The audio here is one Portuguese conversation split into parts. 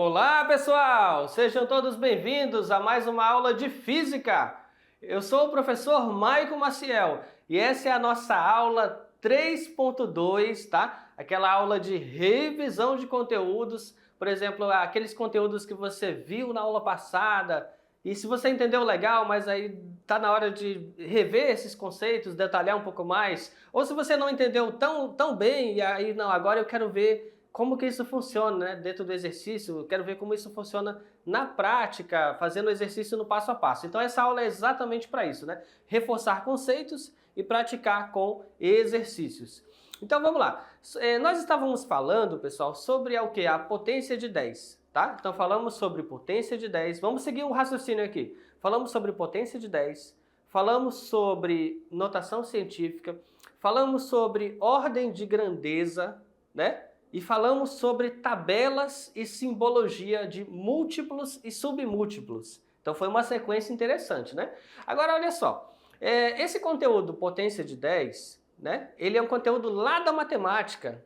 Olá, pessoal! Sejam todos bem-vindos a mais uma aula de Física. Eu sou o professor Maicon Maciel e essa é a nossa aula 3.2, tá? Aquela aula de revisão de conteúdos, por exemplo, aqueles conteúdos que você viu na aula passada. E se você entendeu legal, mas aí tá na hora de rever esses conceitos, detalhar um pouco mais, ou se você não entendeu tão bem e aí não, agora eu quero ver como que isso funciona, né, dentro do exercício, eu quero ver como isso funciona na prática, fazendo o exercício no passo a passo. Então essa aula é exatamente para isso, né? Reforçar conceitos e praticar com exercícios. Então vamos lá. Nós estávamos falando, pessoal, sobre o que? A potência de 10, tá? Então falamos sobre potência de 10. Vamos seguir o raciocínio aqui. Falamos sobre potência de 10, falamos sobre notação científica, falamos sobre ordem de grandeza, né? E falamos sobre tabelas e simbologia de múltiplos e submúltiplos. Então foi uma sequência interessante, né? Agora olha só, esse conteúdo potência de 10, né? Ele é um conteúdo lá da matemática,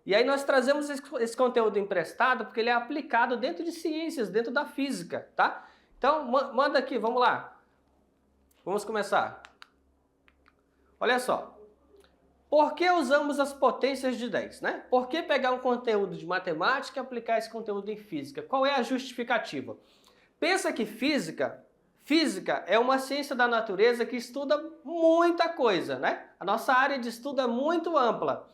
E aí nós trazemos esse conteúdo emprestado porque ele é aplicado dentro de ciências, dentro da física, tá? Então manda aqui, vamos lá. Vamos começar. Olha só. Por que usamos as potências de 10, né? Por que pegar um conteúdo de matemática e aplicar esse conteúdo em física? Qual é a justificativa? Pensa que física é uma ciência da natureza que estuda muita coisa, né? A nossa área de estudo é muito ampla.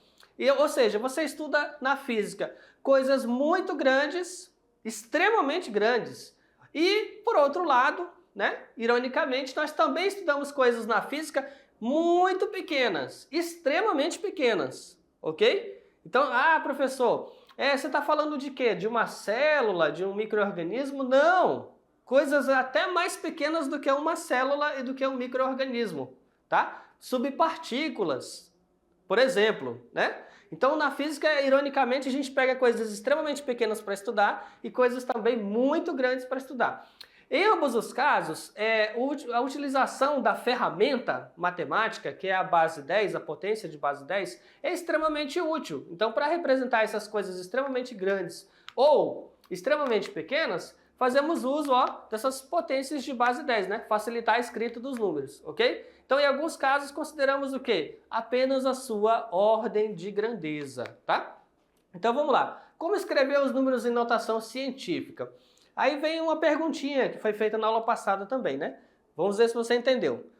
Ou seja, você estuda na física coisas muito grandes, extremamente grandes. E, por outro lado, né? Ironicamente, nós também estudamos coisas na física muito pequenas, extremamente pequenas, ok? Então, professor, você está falando de quê? De uma célula, de um micro-organismo? Não! Coisas até mais pequenas do que uma célula e do que um micro-organismo, tá? Subpartículas, por exemplo, né? Então, na física, ironicamente, a gente pega coisas extremamente pequenas para estudar e coisas também muito grandes para estudar. Em ambos os casos, a utilização da ferramenta matemática, que é a base 10, a potência de base 10, é extremamente útil. Então, para representar essas coisas extremamente grandes ou extremamente pequenas, fazemos uso dessas potências de base 10, né? Facilitar a escrita dos números, ok? Então, em alguns casos, consideramos o quê? Apenas a sua ordem de grandeza, tá? Então, vamos lá. Como escrever os números em notação científica? Aí vem uma perguntinha que foi feita na aula passada também, né? Vamos ver se você entendeu.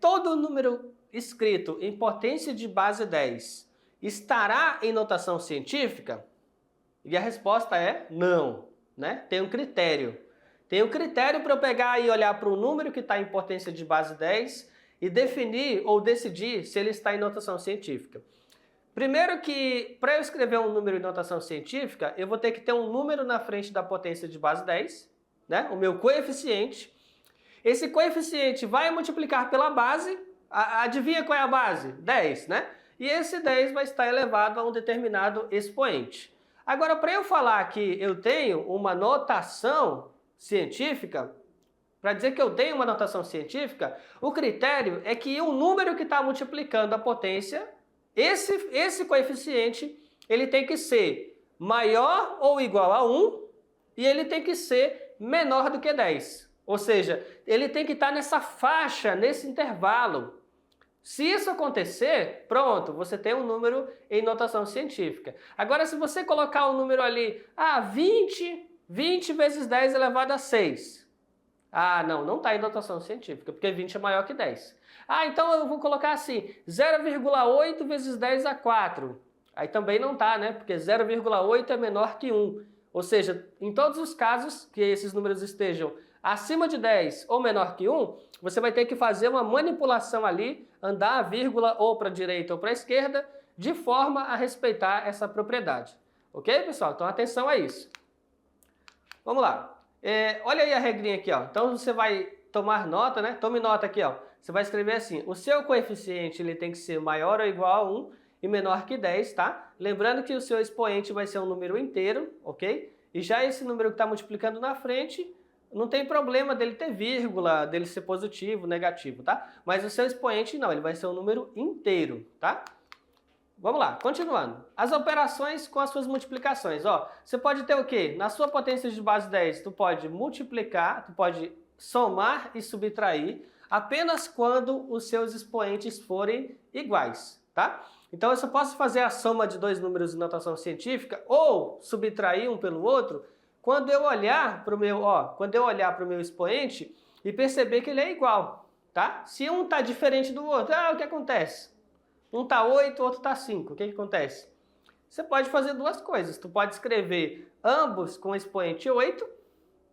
Todo número escrito em potência de base 10 estará em notação científica? E a resposta é não, né? Tem um critério. Tem um critério para eu pegar e olhar para o número que está em potência de base 10 e definir ou decidir se ele está em notação científica. Primeiro que, para eu escrever um número em notação científica, eu vou ter que ter um número na frente da potência de base 10, né? O meu coeficiente. Esse coeficiente vai multiplicar pela base, adivinha qual é a base? 10, né? E esse 10 vai estar elevado a um determinado expoente. Agora, para eu falar que eu tenho uma notação científica, para dizer que eu tenho uma notação científica, o critério é que o número que está multiplicando a potência, esse coeficiente, ele tem que ser maior ou igual a 1 e ele tem que ser menor do que 10. Ou seja, ele tem que estar nessa faixa, nesse intervalo. Se isso acontecer, pronto, você tem um número em notação científica. Agora, se você colocar um número ali, 20 vezes 10 elevado a 6. Não está em notação científica, porque 20 é maior que 10. Então eu vou colocar assim, 0,8 vezes 10 a 4. Aí também não está, né? Porque 0,8 é menor que 1. Ou seja, em todos os casos que esses números estejam acima de 10 ou menor que 1, você vai ter que fazer uma manipulação ali, andar a vírgula ou para a direita ou para a esquerda, de forma a respeitar essa propriedade. Ok, pessoal? Então atenção a isso. Vamos lá. Olha aí a regrinha aqui, ó. Então você vai tomar nota, né? Tome nota aqui, ó. Você vai escrever assim, o seu coeficiente ele tem que ser maior ou igual a 1 e menor que 10, tá? Lembrando que o seu expoente vai ser um número inteiro, ok? E já esse número que está multiplicando na frente, não tem problema dele ter vírgula, dele ser positivo, negativo, tá? Mas o seu expoente não, ele vai ser um número inteiro, tá? Vamos lá, continuando. As operações com as suas multiplicações. Ó, você pode ter o quê? Na sua potência de base 10, tu pode multiplicar, tu pode somar e subtrair apenas quando os seus expoentes forem iguais, tá? Então eu só posso fazer a soma de dois números em notação científica ou subtrair um pelo outro quando eu olhar para o meu expoente e perceber que ele é igual, tá? Se um está diferente do outro, o que acontece? Um está 8, o outro está 5. O que acontece? Você pode fazer duas coisas. Tu pode escrever ambos com expoente 8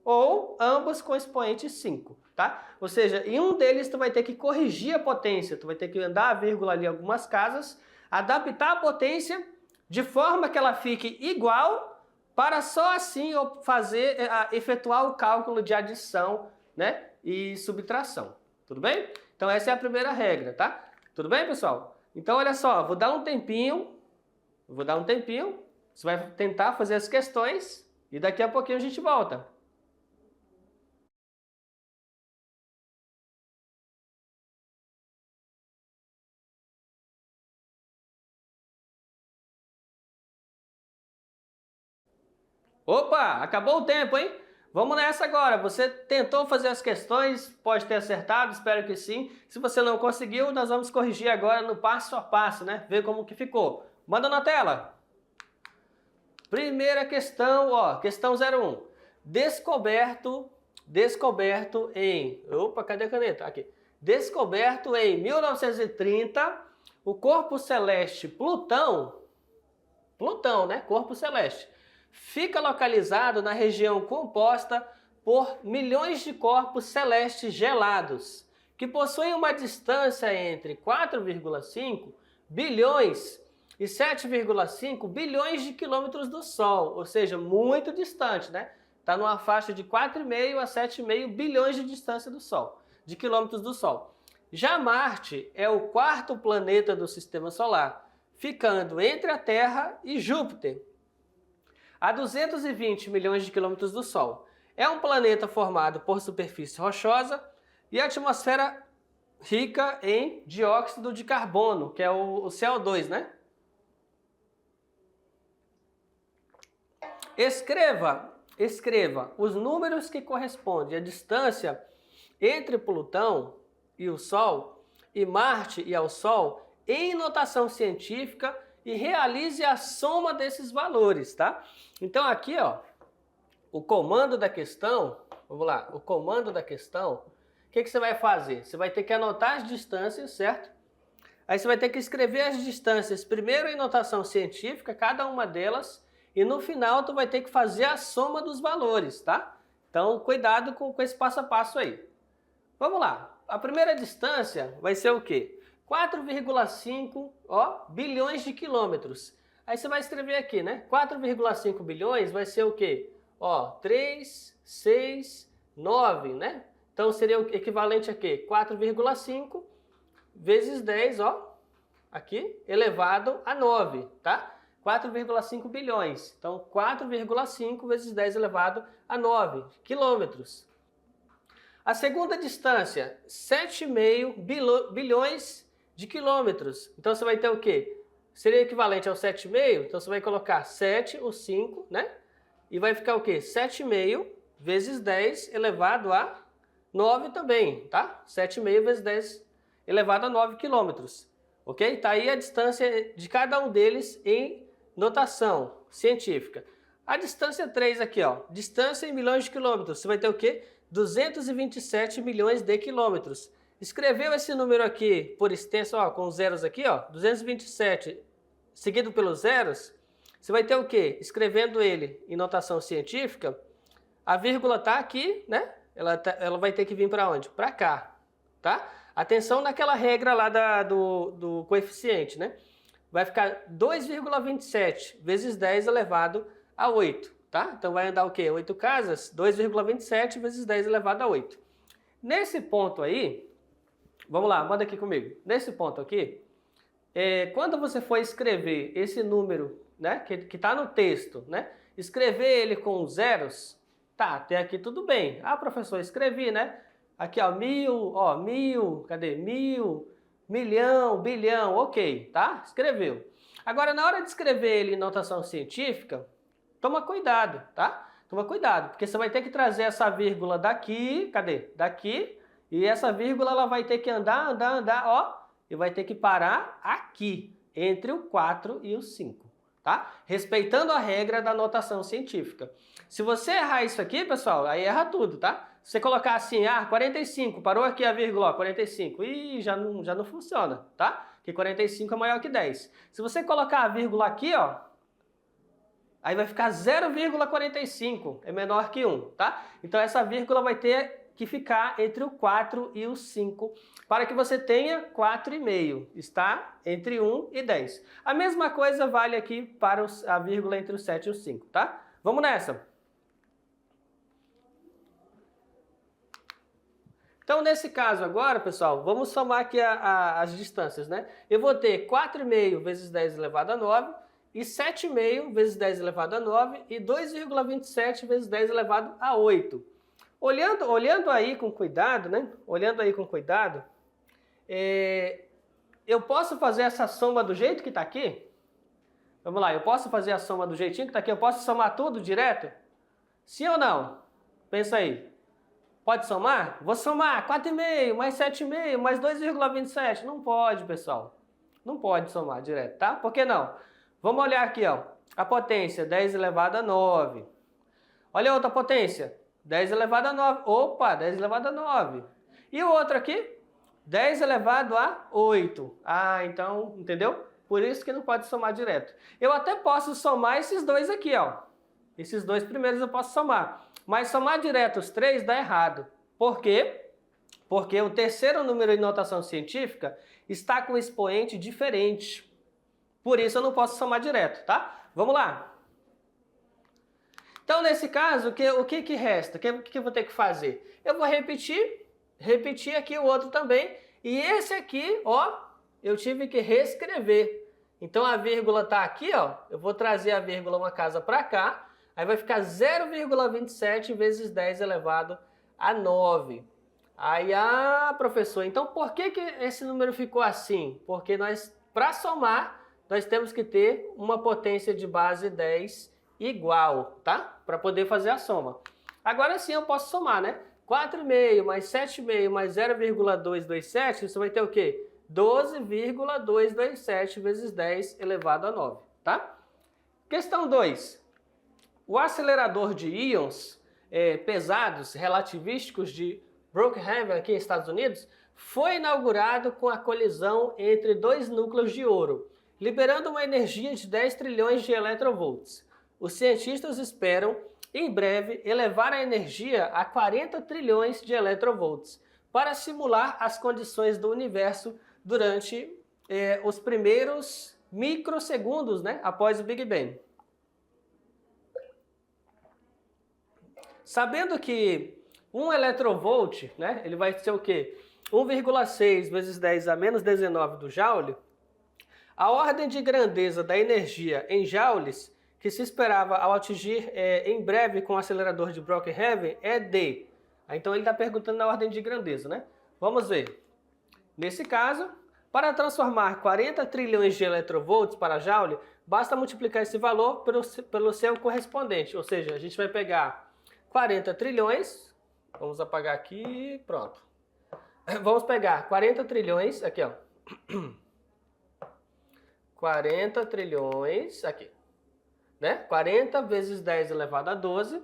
ou ambos com expoente 5, tá? Ou seja, em um deles tu vai ter que corrigir a potência, tu vai ter que andar a vírgula ali algumas casas, adaptar a potência de forma que ela fique igual para só assim efetuar o cálculo de adição, né, e subtração. Tudo bem? Então essa é a primeira regra, tá? Tudo bem, pessoal? Então, olha só, vou dar um tempinho, você vai tentar fazer as questões e daqui a pouquinho a gente volta. Opa, acabou o tempo, hein? Vamos nessa agora. Você tentou fazer as questões, pode ter acertado, espero que sim. Se você não conseguiu, nós vamos corrigir agora no passo a passo, né? Ver como que ficou. Manda na tela. Primeira questão, ó, questão 01. Descoberto em... Opa, cadê a caneta? Aqui. Descoberto em 1930, o corpo celeste Plutão, né? Corpo celeste. Fica localizado na região composta por milhões de corpos celestes gelados, que possuem uma distância entre 4,5 bilhões e 7,5 bilhões de quilômetros do Sol, ou seja, muito distante, né? Está numa faixa de 4,5 a 7,5 bilhões de distância do Sol, de quilômetros do Sol. Já Marte é o quarto planeta do Sistema Solar, ficando entre a Terra e Júpiter, a 220 milhões de quilômetros do Sol. É um planeta formado por superfície rochosa e atmosfera rica em dióxido de carbono, que é o CO2, né? Escreva os números que correspondem à distância entre Plutão e o Sol e Marte e ao Sol em notação científica e realize a soma desses valores, tá? Então aqui, ó, o comando da questão, vamos lá, o comando da questão, o que você vai fazer? Você vai ter que anotar as distâncias, certo? Aí você vai ter que escrever as distâncias primeiro em notação científica, cada uma delas, e no final tu vai ter que fazer a soma dos valores, tá? Então cuidado com esse passo a passo aí. Vamos lá, a primeira distância vai ser o quê? 4,5 bilhões de quilômetros. Aí você vai escrever aqui, né? 4,5 bilhões vai ser o quê? 3, 6, 9, né? Então seria o equivalente a quê? 4,5 vezes 10, aqui, elevado a 9, tá? 4,5 bilhões. Então 4,5 vezes 10 elevado a 9 quilômetros. A segunda distância, 7,5 bilhões de quilômetros. Então você vai ter o quê? Seria equivalente ao 7,5, então você vai colocar 7, o 5, né? E vai ficar o quê? 7,5 vezes 10 elevado a 9 também, tá? 7,5 vezes 10 elevado a 9 quilômetros, ok? Tá aí a distância de cada um deles em notação científica. A distância 3 aqui, ó, distância em milhões de quilômetros, você vai ter o quê? 227 milhões de quilômetros. Escreveu esse número aqui por extenso, com os zeros aqui, 227 seguido pelos zeros, você vai ter o quê? Escrevendo ele em notação científica, a vírgula está aqui, né? Ela vai ter que vir para onde? Para cá, tá? Atenção naquela regra lá do coeficiente, né? Vai ficar 2,27 vezes 10 elevado a 8, tá? Então vai andar o quê? 8 casas, 2,27 vezes 10 elevado a 8. Nesse ponto aí, vamos lá, manda aqui comigo. Nesse ponto aqui, quando você for escrever esse número, né, que está no texto, né, escrever ele com zeros, tá, até aqui tudo bem. Ah, professor, escrevi, né? Aqui, mil, cadê? Mil, milhão, bilhão, ok, tá? Escreveu. Agora, na hora de escrever ele em notação científica, toma cuidado, tá? Toma cuidado, porque você vai ter que trazer essa vírgula daqui, cadê? Daqui, e essa vírgula ela vai ter que andar, ó, e vai ter que parar aqui, entre o 4 e o 5, tá? Respeitando a regra da notação científica. Se você errar isso aqui, pessoal, aí erra tudo, tá? Se você colocar assim, 45, parou aqui a vírgula, ó, 45, e já não funciona, tá? Porque 45 é maior que 10. Se você colocar a vírgula aqui, ó, aí vai ficar 0,45, é menor que 1, tá? Então essa vírgula vai ter que ficar entre o 4 e o 5, para que você tenha 4,5, está entre 1 e 10. A mesma coisa vale aqui para a vírgula entre o 7 e o 5, tá? Vamos nessa. Então, nesse caso agora, pessoal, vamos somar aqui as distâncias, né? Eu vou ter 4,5 vezes 10 elevado a 9, e 7,5 vezes 10 elevado a 9, e 2,27 vezes 10 elevado a 8. Olhando aí com cuidado, né? Olhando aí com cuidado, eu posso fazer essa soma do jeito que está aqui? Vamos lá, eu posso fazer a soma do jeitinho que está aqui? Eu posso somar tudo direto? Sim ou não? Pensa aí. Pode somar? Vou somar 4,5 mais 7,5 mais 2,27. Não pode, pessoal. Não pode somar direto, tá? Por que não? Vamos olhar aqui, ó. A potência, 10 elevado a 9. Olha a outra potência, 10 elevado a 9. Opa, 10 elevado a 9. E o outro aqui? 10 elevado a 8. Então, entendeu? Por isso que não pode somar direto. Eu até posso somar esses dois aqui, ó. Esses dois primeiros eu posso somar. Mas somar direto os três dá errado. Por quê? Porque o terceiro número em notação científica está com expoente diferente. Por isso eu não posso somar direto, tá? Vamos lá. Então, nesse caso, o que resta? O que eu vou ter que fazer? Eu vou repetir aqui o outro também. E esse aqui, ó, eu tive que reescrever. Então, a vírgula está aqui, ó. Eu vou trazer a vírgula uma casa para cá. Aí vai ficar 0,27 vezes 10 elevado a 9. Aí, professor, então por que esse número ficou assim? Porque para somar, nós temos que ter uma potência de base 10 igual, tá? Para poder fazer a soma. Agora sim eu posso somar, né? 4,5 mais 7,5 mais 0,227, você vai ter o quê? 12,227 vezes 10 elevado a 9, tá? Questão 2. O acelerador de íons pesados relativísticos de Brookhaven, aqui nos Estados Unidos, foi inaugurado com a colisão entre dois núcleos de ouro, liberando uma energia de 10 trilhões de electrovolts. Os cientistas esperam, em breve, elevar a energia a 40 trilhões de electrovolts, para simular as condições do universo durante os primeiros microsegundos, né, após o Big Bang. Sabendo que 1 electrovolt, né, ele vai ser o quê? 1,6 vezes 10 a menos 19 do joule, a ordem de grandeza da energia em joules, que se esperava ao atingir em breve com o acelerador de Brookhaven, é D. Então ele está perguntando na ordem de grandeza, né? Vamos ver. Nesse caso, para transformar 40 trilhões de electrovolts para joule, basta multiplicar esse valor pelo seu correspondente. Ou seja, a gente vai pegar 40 trilhões, vamos apagar aqui, pronto. Vamos pegar 40 trilhões, aqui ó. 40 trilhões, aqui. Né? 40 vezes 10 elevado a 12.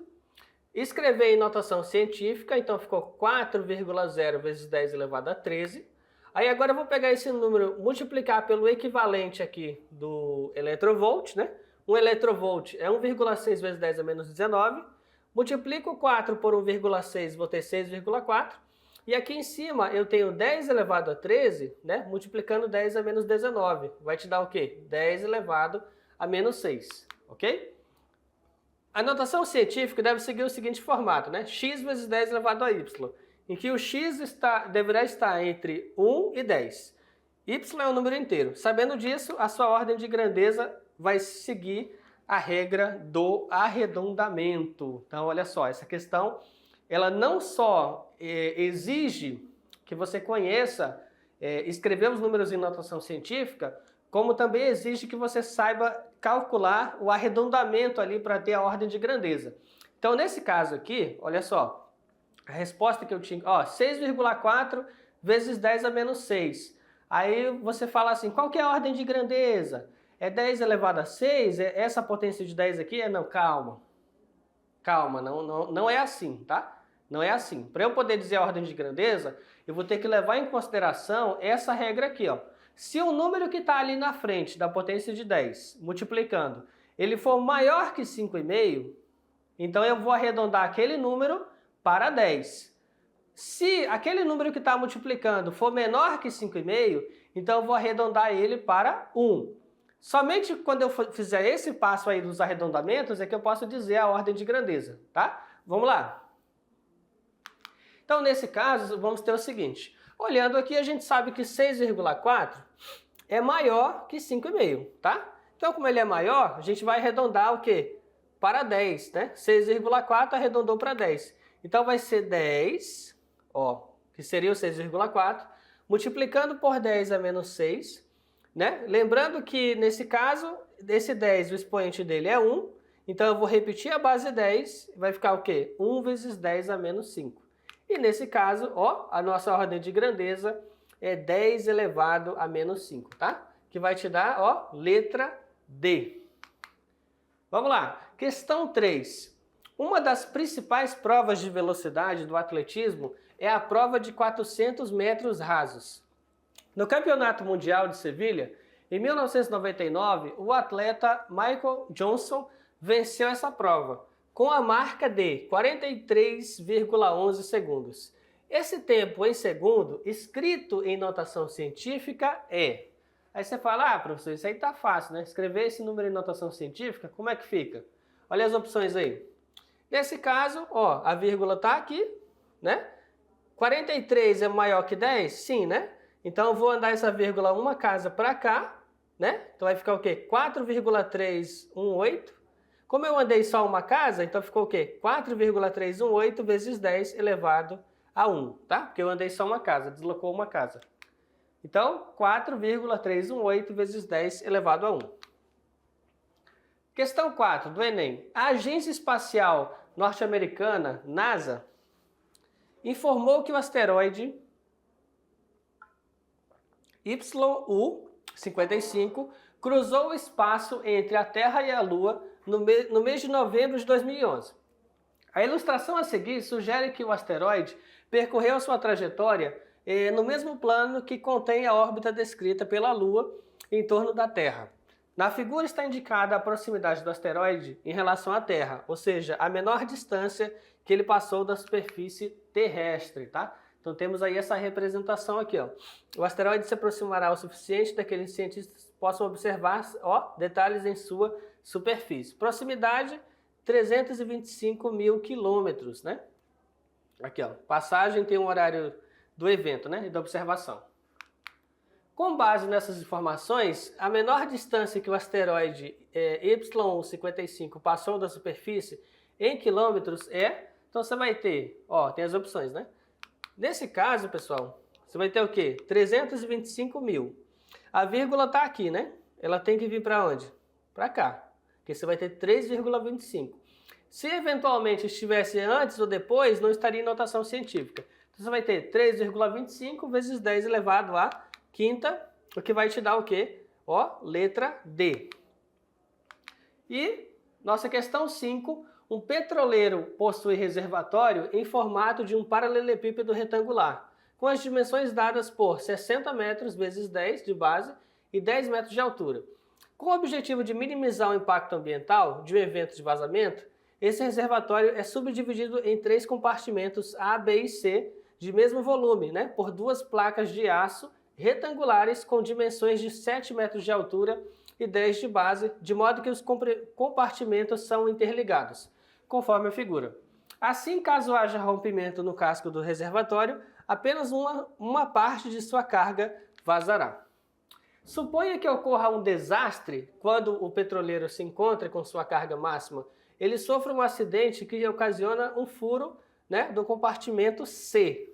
Escrever em notação científica, então ficou 4,0 vezes 10 elevado a 13. Aí agora eu vou pegar esse número, multiplicar pelo equivalente aqui do electrovolt, né? 1 electrovolt é 1,6 vezes 10 a menos 19. Multiplico 4 por 1,6, vou ter 6,4. E aqui em cima eu tenho 10 elevado a 13, né? Multiplicando 10 a menos 19. Vai te dar o quê? 10 elevado a menos 6, ok? A notação científica deve seguir o seguinte formato, né? X vezes 10 elevado a y, em que o x deverá estar entre 1 e 10. Y é um número inteiro. Sabendo disso, a sua ordem de grandeza vai seguir a regra do arredondamento. Então, olha só, essa questão, ela não só exige que você conheça, escrever os números em notação científica, como também exige que você saiba calcular o arredondamento ali para ter a ordem de grandeza. Então, nesse caso aqui, olha só, a resposta que eu tinha, ó, 6,4 vezes 10 a menos 6. Aí você fala assim, qual que é a ordem de grandeza? É 10 elevado a 6? É essa potência de 10 aqui? Não, calma. Calma, não é assim, tá? Não é assim. Para eu poder dizer a ordem de grandeza, eu vou ter que levar em consideração essa regra aqui, ó. Se o número que está ali na frente da potência de 10, multiplicando, ele for maior que 5,5, então eu vou arredondar aquele número para 10. Se aquele número que está multiplicando for menor que 5,5, então eu vou arredondar ele para 1. Somente quando eu fizer esse passo aí dos arredondamentos é que eu posso dizer a ordem de grandeza, tá? Vamos lá. Então, nesse caso, vamos ter o seguinte. Olhando aqui, a gente sabe que 6,4 é maior que 5,5, tá? Então, como ele é maior, a gente vai arredondar o quê? Para 10, né? 6,4 arredondou para 10. Então, vai ser 10, ó, que seria o 6,4, multiplicando por 10 a menos 6, né? Lembrando que, nesse caso, esse 10, o expoente dele é 1, então eu vou repetir a base 10, vai ficar o quê? 1 vezes 10 a menos 5. E nesse caso, ó, a nossa ordem de grandeza é 10 elevado a menos 5, tá? Que vai te dar, ó, letra D. Vamos lá. Questão 3. Uma das principais provas de velocidade do atletismo é a prova de 400 metros rasos. No Campeonato Mundial de Sevilha, em 1999, o atleta Michael Johnson venceu essa prova, com a marca de 43,11 segundos. Esse tempo em segundo, escrito em notação científica, é... Aí você fala, professor, isso aí tá fácil, né? Escrever esse número em notação científica, como é que fica? Olha as opções aí. Nesse caso, ó, a vírgula tá aqui, né? 43 é maior que 10? Sim, né? Então eu vou andar essa vírgula uma casa para cá, né? Então vai ficar o quê? 4,318. Como eu andei só uma casa, então ficou o quê? 4,318 vezes 10 elevado a 1, tá? Porque eu andei só uma casa, deslocou uma casa. Então, 4,318 vezes 10 elevado a 1. Questão 4 do Enem. A Agência Espacial Norte-Americana, NASA, informou que o asteroide YU-55 cruzou o espaço entre a Terra e a Lua no mês de novembro de 2011. A ilustração a seguir sugere que o asteroide percorreu sua trajetória no mesmo plano que contém a órbita descrita pela Lua em torno da Terra. Na figura está indicada a proximidade do asteroide em relação à Terra, ou seja, a menor distância que ele passou da superfície terrestre, tá? Então temos aí essa representação aqui, ó. O asteroide se aproximará o suficiente para que aqueles cientistas possam observar, ó, detalhes em sua superfície. Proximidade, 325 mil quilômetros, né? Aqui, ó. Passagem tem um horário do evento, né? E da observação. Com base nessas informações, a menor distância que o asteroide Y55 passou da superfície em quilômetros é... Então você vai ter, ó, tem as opções, né? Nesse caso, pessoal, você vai ter o quê? 325 mil. A vírgula tá aqui, né? Ela tem que vir para onde? Para cá. Porque você vai ter 3,25. Se eventualmente estivesse antes ou depois, não estaria em notação científica. Então você vai ter 3,25 vezes 10 elevado a quinta, o que vai te dar o quê? Ó, letra D. E nossa questão 5, um petroleiro possui reservatório em formato de um paralelepípedo retangular, com as dimensões dadas por 60 metros vezes 10 de base e 10 metros de altura. Com o objetivo de minimizar o impacto ambiental de um evento de vazamento, esse reservatório é subdividido em 3 compartimentos A, B e C de mesmo volume, né, por 2 placas de aço retangulares com dimensões de 7 metros de altura e 10 de base, de modo que os compartimentos são interligados, conforme a figura. Assim, caso haja rompimento no casco do reservatório, apenas uma parte de sua carga vazará. Suponha que ocorra um desastre quando o petroleiro se encontra com sua carga máxima. Ele sofre um acidente que ocasiona um furo, né, do compartimento C.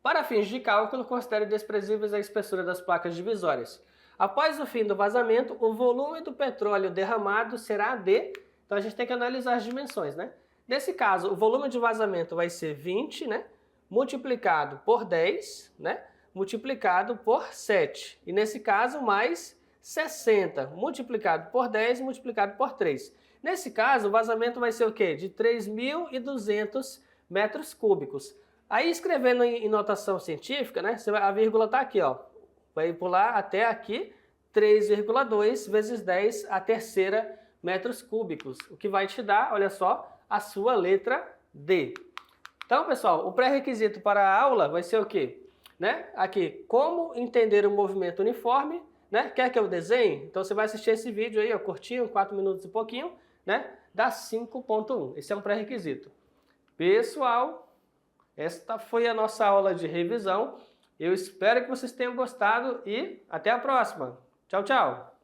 Para fins de cálculo, considere desprezíveis a espessura das placas divisórias. Após o fim do vazamento, o volume do petróleo derramado será de... Então a gente tem que analisar as dimensões, né? Nesse caso, o volume de vazamento vai ser 20, né? Multiplicado por 10, né? Multiplicado por 7. E nesse caso, mais 60, multiplicado por 10, multiplicado por 3. Nesse caso, o vazamento vai ser o quê? De 3.200 metros cúbicos. Aí, escrevendo em notação científica, né? A vírgula está aqui, ó. Vai pular até aqui, 3,2 vezes 10 a terceira metros cúbicos. O que vai te dar, olha só, a sua letra D. Então, pessoal, o pré-requisito para a aula vai ser o quê? Né? Aqui, como entender o movimento uniforme, né? Quer que eu desenhe? Então você vai assistir esse vídeo aí, ó, curtinho, 4 minutos e pouquinho, né? Da 5.1. Esse é um pré-requisito. Pessoal, esta foi a nossa aula de revisão. Eu espero que vocês tenham gostado e até a próxima. Tchau, tchau!